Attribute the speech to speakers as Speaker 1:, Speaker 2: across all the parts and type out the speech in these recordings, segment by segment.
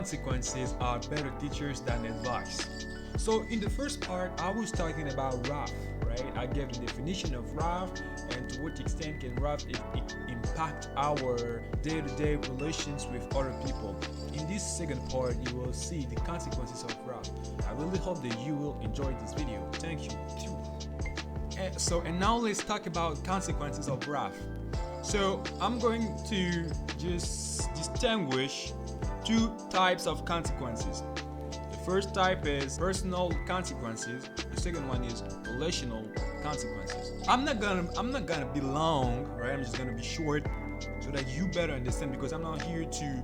Speaker 1: Consequences are better teachers than advice. So in the first part, I was talking about wrath, right? I gave the definition of wrath and to what extent can wrath impact our day-to-day relations with other people. In this second part, you will see the consequences of wrath. I really hope that you will enjoy this video. Thank you. And now let's talk about consequences of wrath. So I'm going to just distinguish two types of consequences. The first type is personal consequences. The second one is relational consequences. I'm not gonna be long, right? I'm just gonna be short so that you better understand, because I'm not here to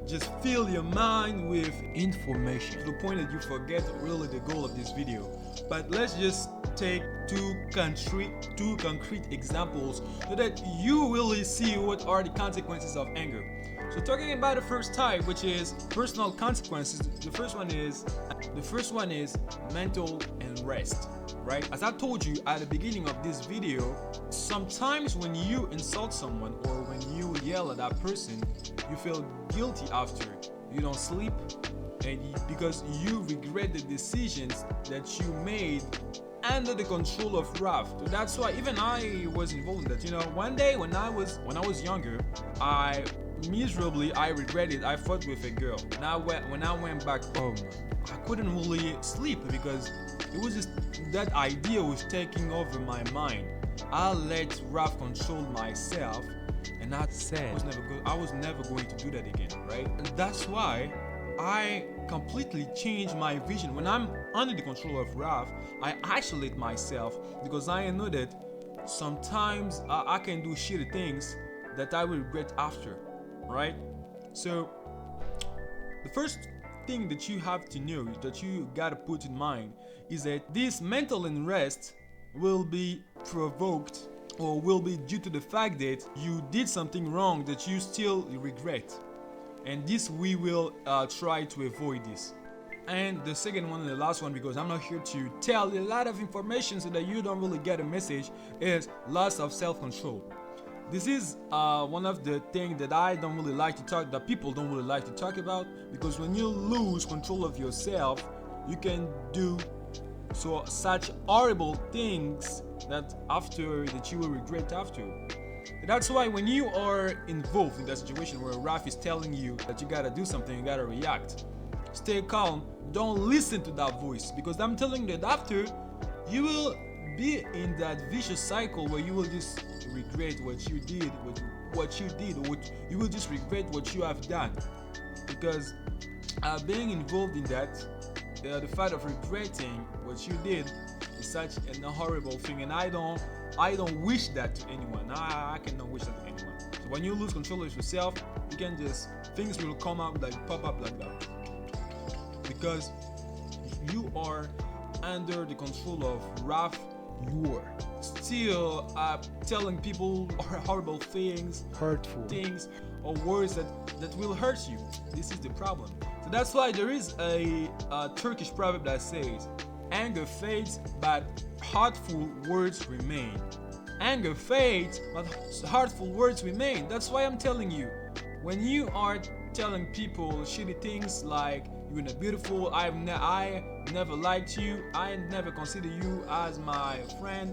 Speaker 1: just fill your mind with information to the point that you forget really the goal of this video. But let's just take two concrete examples so that you really see what are the consequences of anger. So talking about the first type, which is personal consequences, the first one is mental unrest, right? As I told you at the beginning of this video, sometimes when you insult someone or when you yell at that person, you feel guilty after. You don't sleep, and because you regret the decisions that you made under the control of wrath. So that's why even I was involved in that. You know, one day when I was younger, I regretted I fought with a girl. Now when I went back home, I couldn't really sleep because it was just that idea was taking over my mind. I let wrath control myself, and I said I was never going to do that again, right? And that's why I completely changed my vision. When I'm under the control of wrath, I isolate myself because I know that sometimes I can do shitty things that I will regret after, right? So the first thing that you have to know, that you gotta put in mind, is that this mental unrest will be provoked or will be due to the fact that you did something wrong that you still regret. And this we will try to avoid this. And the second one and the last one, because I'm not here to tell a lot of information so that you don't really get a message, is loss of self-control. This is one of the things that I don't really like to talk, that people don't really like to talk about, because when you lose control of yourself, you can do such horrible things that you will regret after. That's why when you are involved in that situation where wrath is telling you that you gotta do something, you gotta react, stay calm. Don't listen to that voice, because I'm telling you that after, you will be in that vicious cycle where you will just regret what you did, or you will just regret what you have done. Because being involved in that, the fact of regretting what you did is such a horrible thing, and I don't wish that to anyone. I cannot wish that to anyone. So when you lose control of yourself, you can just, things will come up, like pop up like that. Because if you are under the control of wrath, you are still telling people horrible things, hurtful things, or words that will hurt you. This is the problem. So that's why there is a Turkish proverb that says, anger fades, but hurtful words remain. Anger fades, but hurtful words remain. That's why I'm telling you, when you are telling people shitty things like you're not beautiful, I never liked you, I never consider you as my friend,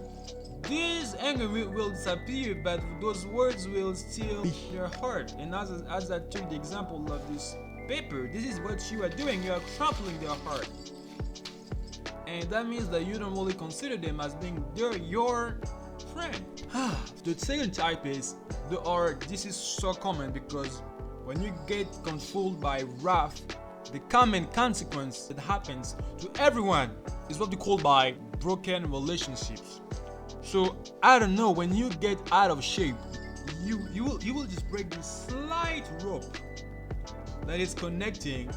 Speaker 1: this anger will disappear, but those words will still be in your heart. And as I took the example of this paper, this is what you are doing. You are trampling their heart. And that means that you don't really consider them as being your friend. The second type is this is so common, because when you get controlled by wrath, the common consequence that happens to everyone is what we call by broken relationships. So I don't know, when you get out of shape, you will just break this slight rope that is connecting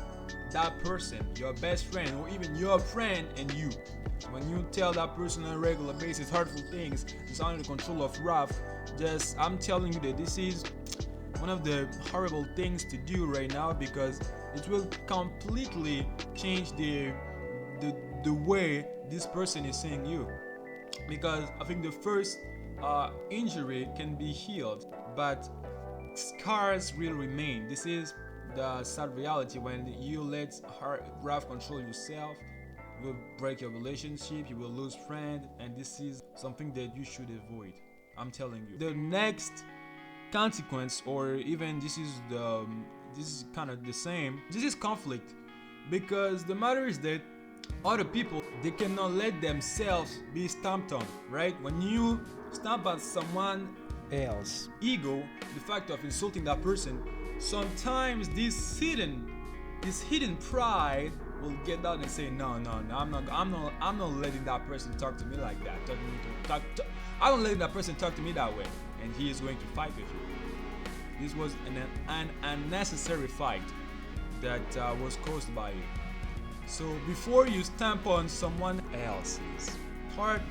Speaker 1: that person, your best friend, or even your friend and you. When you tell that person on a regular basis hurtful things, it's under the control of wrath, I'm telling you that this is one of the horrible things to do right now, because it will completely change the way this person is seeing you. Because I think the first injury can be healed, but scars will remain. This is the sad reality. When you let wrath control yourself, you will break your relationship, you will lose friend, and this is something that you should avoid. I'm telling you. The next consequence, or even this is kind of the same. This is conflict, because the matter is that other people, they cannot let themselves be stamped on, right? When you stamp on someone else ego, the fact of insulting that person, sometimes this hidden pride will get out and say, no, I'm not letting that person talk to me like that. I'm not letting that person talk to me that way, and he is going to fight with you. This was an unnecessary fight that was caused by you. So before you stamp on someone else's heart,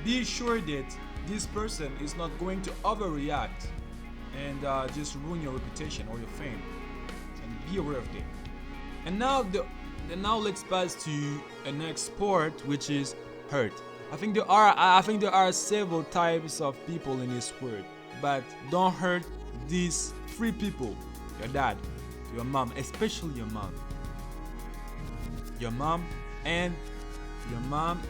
Speaker 1: be sure that this person is not going to overreact and just ruin your reputation or your fame. And be aware of that. And now let's pass to the next part, which is hurt. I think there are several types of people in this world, but don't hurt these three people: your dad, your mom, especially your mom. Your mom and your mom,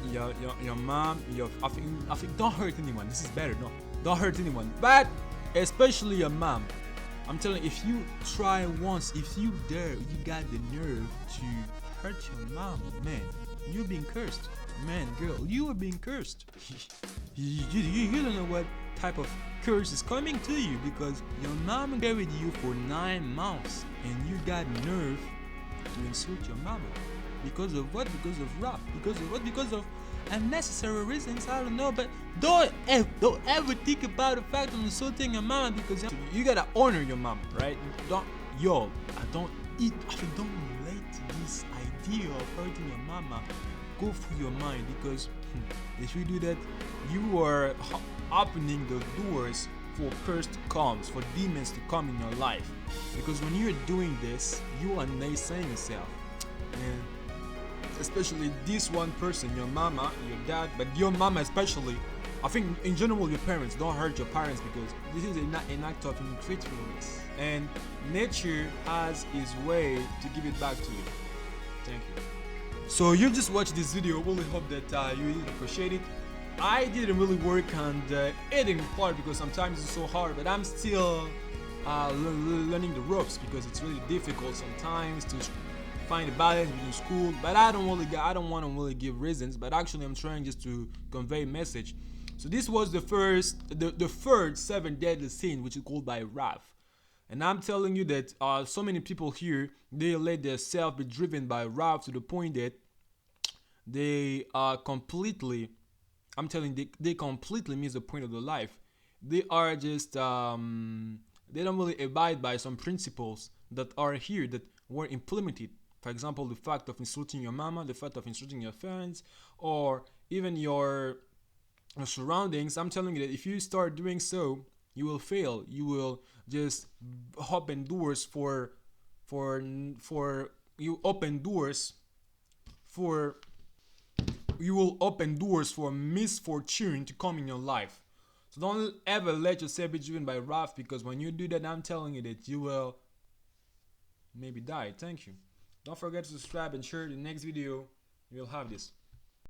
Speaker 1: your mom, I think don't hurt anyone. This is better. No, don't hurt anyone, but especially your mom. I'm telling you, if you try once, if you dare, you got the nerve to hurt your mom, man, you're being cursed. Man, girl, you are being cursed. You don't know what type of curse is coming to you, because your mom carried you for 9 months and you got nerve to insult your mama. Because of what? Because of rap. Because of what? Because of unnecessary reasons. I don't know, but don't ever think about the fact of insulting your mama, because you gotta honor your mama, right? Don't let this idea of hurting your mama go through your mind, because if you do that, you are opening the doors for curse to come, for demons to come in your life. Because when you're doing this, you are naysaying yourself. And especially this one person, your mama, your dad, but your mama especially. I think in general your parents, don't hurt your parents, because this is an act of ungratefulness, and nature has its way to give it back to you. Thank you. So you just watched this video. Really hope that you really appreciate it. I didn't really work on the editing part because sometimes it's so hard, but I'm still learning the ropes, because it's really difficult sometimes to find a balance between school. But I don't want to really give reasons, but actually I'm trying just to convey a message. So this was the third 7 deadly sin, which is called by wrath. And I'm telling you that so many people here, they let themselves be driven by wrath to the point that they are completely, I'm telling you, they completely miss the point of their life. They are just, they don't really abide by some principles that are here, that were implemented. For example, the fact of insulting your mama, the fact of insulting your friends, or even your surroundings. I'm telling you that if you start doing so, you will fail. You will just open doors for you open doors for you will open doors for misfortune to come in your life. So don't ever let yourself be driven by wrath, because when you do that, I'm telling you that you will maybe die. Thank you. Don't forget to subscribe and share. The next video, you'll have this.